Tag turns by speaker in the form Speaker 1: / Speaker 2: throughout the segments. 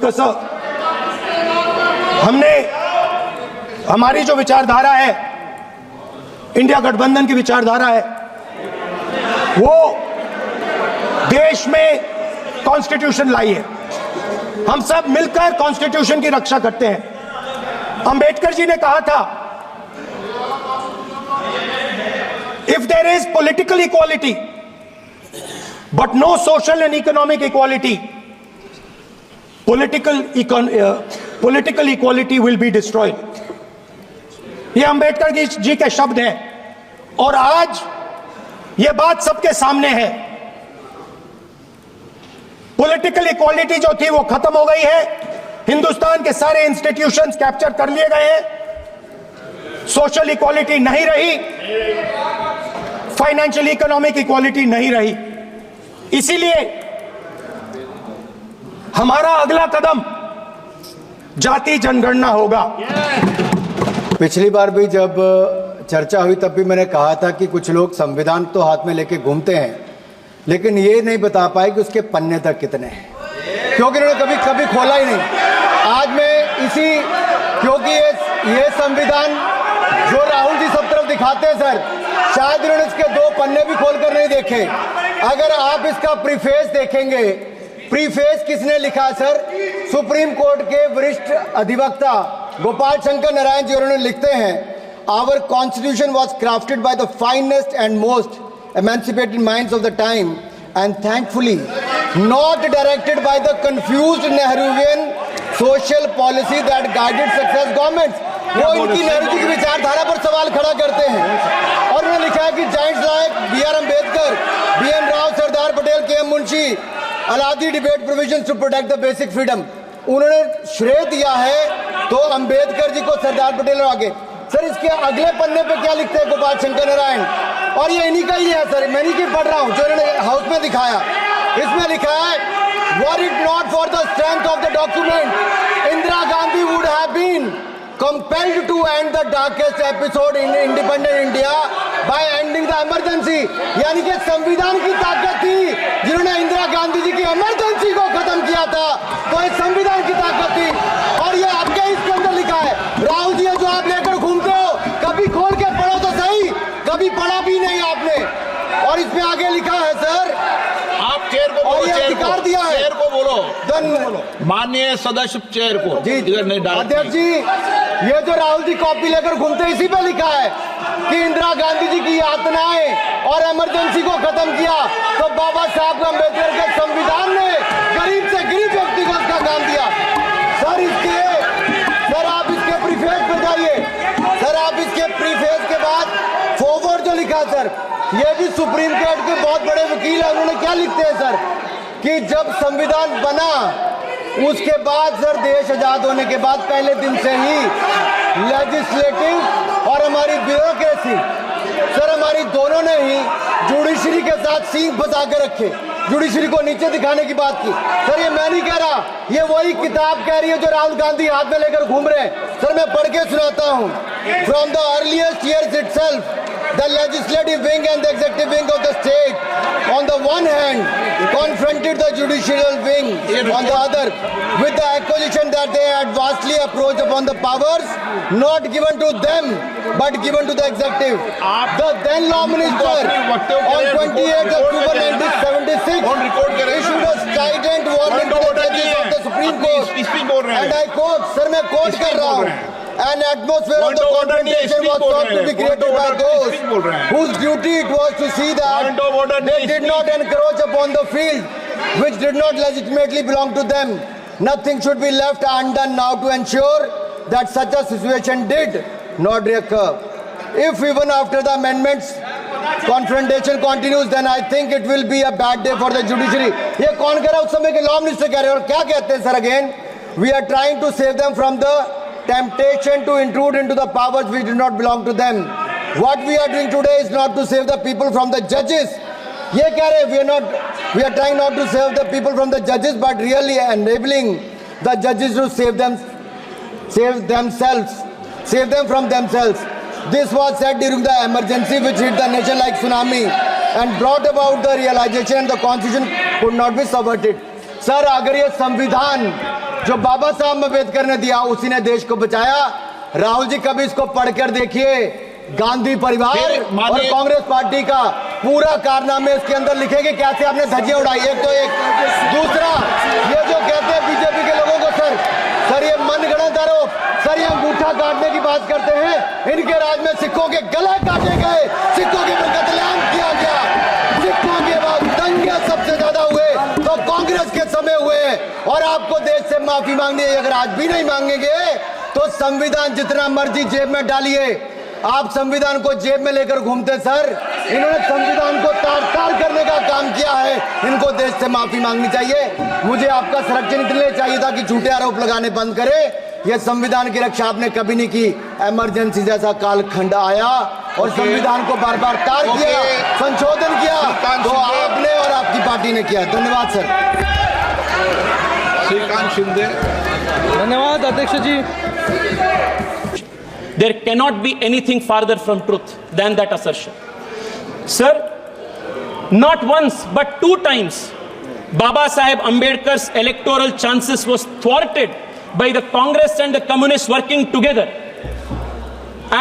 Speaker 1: कसं हमने हमारी जो विचारधारा है, इंडिया गठबंधन की विचारधारा है, वो देश में कॉन्स्टिट्यूशन लाई है। हम सब मिलकर कॉन्स्टिट्यूशन की रक्षा करते हैं। अंबेडकर जी ने कहा था, if there is political equality but no social and economic equality, political equality will be destroyed। ये अंबेडकर जी के शब्द हैं और आज ये बात सबके सामने है। पॉलिटिकल इक्वालिटी जो थी वो खत्म हो गई है। हिंदुस्तान के सारे इंस्टीट्यूशंस कैप्चर कर लिए गए हैं। सोशल इक्वालिटी नहीं रही, फाइनेंशियल इकोनॉमिक इक्वालिटी नहीं रही। इसीलिए हमारा अगला कदम जाति जनगणना होगा।
Speaker 2: पिछली बार भी जब चर्चा हुई तब भी मैंने कहा था कि कुछ लोग संविधान तो हाथ में लेके घूमते हैं, लेकिन ये नहीं बता पाए कि उसके पन्ने तक कितने हैं, क्योंकि उन्होंने कभी खोला ही नहीं। आज मैं क्योंकि ये संविधान जो राहुल जी सब तरफ दिखाते हैं सर, शायद इन्होंने इसके 2 पन्ने भी खोलकर नहीं देखे। अगर आप इसका प्रीफेस देखेंगे, प्रीफेस किसने लिखा है सर? सुप्रीम कोर्ट के वरिष्ठ अधिवक्ता गोपाल शंकर नारायण जी। उन्होंने लिखते हैं, our constitution was crafted by the finest and most emancipated minds of the time and thankfully not directed by the confused Nehruvian social policy that guided success governments. वो इनकी नेहरू जी की विचारधारा पर सवाल खड़ा करते हैं। और उन्होंने लिखा है कि giants like B.R. Ambedkar, B.N. Rao, Sardar Patel, K.M. Munshi Alladi debate provision to protect the basic freedom. उन्होंने श्रेय दिया है तो अंबेडकर जी को, सरदार पटेल और आगे। सर इसके अगले पन्ने पे क्या लिखते हैं गोपाल शंकर नारायण? और ये इन्हीं का ही है सर, मैं नहीं पढ़ रहा हूँ, जो इन्होंने हाउस में दिखाया। इसमें लिखा है, were it not for the strength of the document Indira Gandhi would have been compelled to end the darkest episode in independent India by ending the emergency। यानी कि संविधान की ताकत थी, जिन्होंने इंदिरा गांधी जी की इमरजेंसी को खत्म किया था, तो ये संविधान की ताकत थी। और ये आपके इसके अंदर लिखा है, राहुल जी जो आप लेकर घूमते हो, कभी खोल के पढ़ो तो सही, कभी पढ़ा भी नहीं आपने। और इसमें आगे लिखा है सर,
Speaker 3: आप चेयर को बोलो,
Speaker 2: अधिकार दिया है,
Speaker 3: चेयर को बोलो, माननीय सदस्य चेयर को।
Speaker 2: जी अध्यक्ष जी, ये जो राहुल जी कॉपी लेकर घूमते, इसी पे लिखा है कि इंदिरा गांधी जी की यातनाएं और इमरजेंसी को खत्म किया तो बाबा साहब अम्बेडकर के संविधान ने गरीब से गरीब व्यक्ति को उसका काम दिया। सर आप इसके प्रीफेस पे जाइए। सर आप इसके प्रीफेस के बाद फॉरवर्ड जो लिखा सर, ये भी सुप्रीम कोर्ट के बहुत बड़े वकील है। उन्होंने क्या लिखते हैं सर कि जब संविधान बना उसके बाद सर, देश आजाद होने के बाद पहले दिन से ही लेजिस्लेटिव और हमारी ब्यूरोक्रेसी सर, हमारी दोनों ने ही जुडिशरी के साथ सींग फंसा के रखे, जुडिशरी को नीचे दिखाने की बात की। सर ये मैं नहीं कह रहा, ये वही किताब कह रही है जो राहुल गांधी हाथ में लेकर घूम रहे हैं। सर मैं पढ़ के सुनाता हूँ। From the earliest years itself the legislative wing and the executive wing of the state on the one hand confronted the judicial wing on the other with the accusation that they had vastly approached upon the powers not given to them but given to the executive. The then law minister on 28th October 1976 issued a strident warning to the judges of the Supreme Court and I quote, sir मैं quote कर रहा हूँ, an atmosphere of the confrontation was sought to be created by those whose duty it was to see that they did not encroach upon the field which did not legitimately belong to them. Nothing should be left undone now to ensure that such a situation did not recur. If even after the amendments confrontation continues, then I think it will be a bad day for the judiciary. ये कौन कह रहा है? उस समय के law minister कह रहे हैं। और क्या कहते हैं sir again? We are trying to save them from the temptation to intrude into the powers which do not belong to them. What we are doing today is not to save the people from the judges. ये कह रहे हैं, we are trying not to save the people from the judges, but really enabling the judges to save them from themselves. This was said during the emergency which hit the nation like tsunami and brought about the realization the constitution could not be subverted. Sir अगर ये संविधान जो बाबा साहब अम्बेडकर ने दिया उसी ने देश को बचाया। राहुल जी कभी इसको पढ़कर देखिए, गांधी परिवार और कांग्रेस पार्टी का पूरा कारनामे इसके अंदर लिखेंगे, कैसे आपने धज्जियां उड़ाई। एक तो एक, दूसरा ये जो कहते हैं बीजेपी के लोगों को सर ये मनगढ़ंत आरोप, सर ये अंगूठा काटने की बात करते हैं। इनके राज में सिखों के गले काटे गए, सिखों के कत्लेआम किया गया, सिखों के बाद दंगे सबसे ज्यादा हुए तो कांग्रेस के समय हुए। और आपको देश से माफी मांगनी है, अगर आज भी नहीं मांगेंगे तो संविधान जितना मर्जी जेब में डालिए। आप संविधान को जेब में लेकर घूमते सर, इन्होंने संविधान को तार-तार करने का काम किया है। इनको देश से माफी मांगनी चाहिए। मुझे आपका संरक्षण इसलिए चाहिए था कि झूठे आरोप लगाने बंद करे। यह संविधान की रक्षा आपने कभी नहीं की। इमरजेंसी जैसा कालखंड आया और संविधान को बार बार तार किया, संशोधन किया, तो आपने और आपकी पार्टी ने किया। धन्यवाद सर।
Speaker 3: श्रीकांत शिंदे।
Speaker 4: धन्यवाद अध्यक्ष जी।
Speaker 5: There cannot be anything farther from truth than that assertion. Sir, not once but 2 times Baba Saheb Ambedkar's electoral chances was thwarted by the Congress and the Communists working together.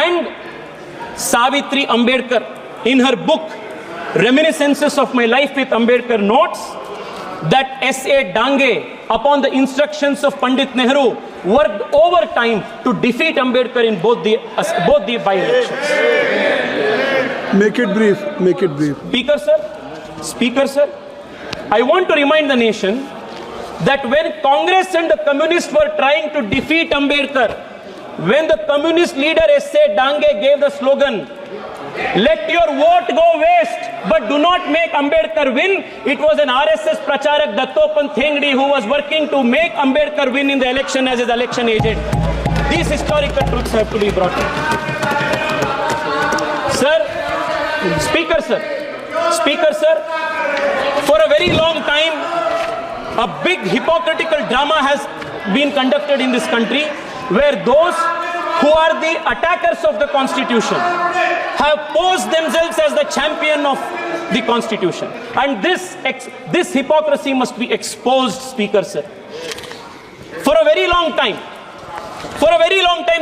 Speaker 5: And Savitri Ambedkar, in her book Reminiscences of My Life with Ambedkar, notes that S.A. Dange, upon the instructions of Pandit Nehru, worked overtime to defeat Ambedkar in both the by-elections.
Speaker 6: Make it brief. Make it brief.
Speaker 5: Speaker sir, I want to remind the nation that when Congress and the Communists were trying to defeat Ambedkar, when the Communist leader S.A. Dange gave the slogan, "Let your vote go waste, but do not make Ambedkar win," it was an RSS pracharak Dattopant Thengdi who was working to make Ambedkar win in the election as his election agent. These historical truths have to be brought in. Speaker sir, for a very long time, a big hypocritical drama has been conducted in this country where those who are the attackers of the Constitution have posed themselves as the champion of the Constitution. And this hypocrisy must be exposed, Speaker sir. For a very long time,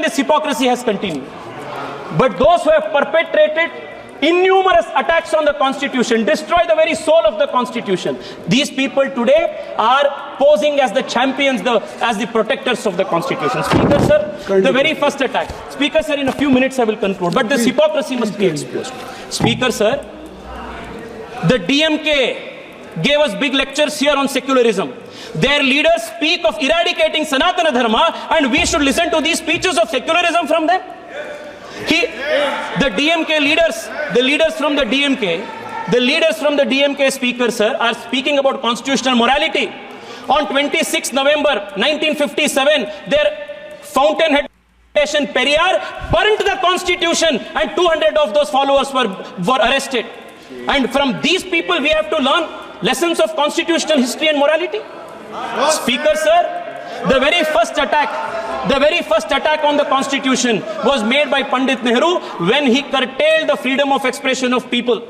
Speaker 5: this hypocrisy has continued. But those who have perpetrated innumerous attacks on the Constitution, destroy the very soul of the Constitution, these people today are posing as the champions, as the protectors of the Constitution. Speaker sir, the very first attack. Speaker sir, in a few minutes I will conclude, but this hypocrisy must be exposed. Speaker sir, the DMK gave us big lectures here on secularism. Their leaders speak of eradicating Sanatana Dharma, and we should listen to these speeches of secularism from them. The DMK leaders, the leaders from the DMK, Speaker sir, are speaking about constitutional morality. On 26 November 1957, their fountainhead station Periyar burnt the Constitution, and 200 of those followers were arrested. And from these people we have to learn lessons of constitutional history and morality. Speaker sir, the very first attack on the Constitution was made by Pandit Nehru when he curtailed the freedom of expression of people.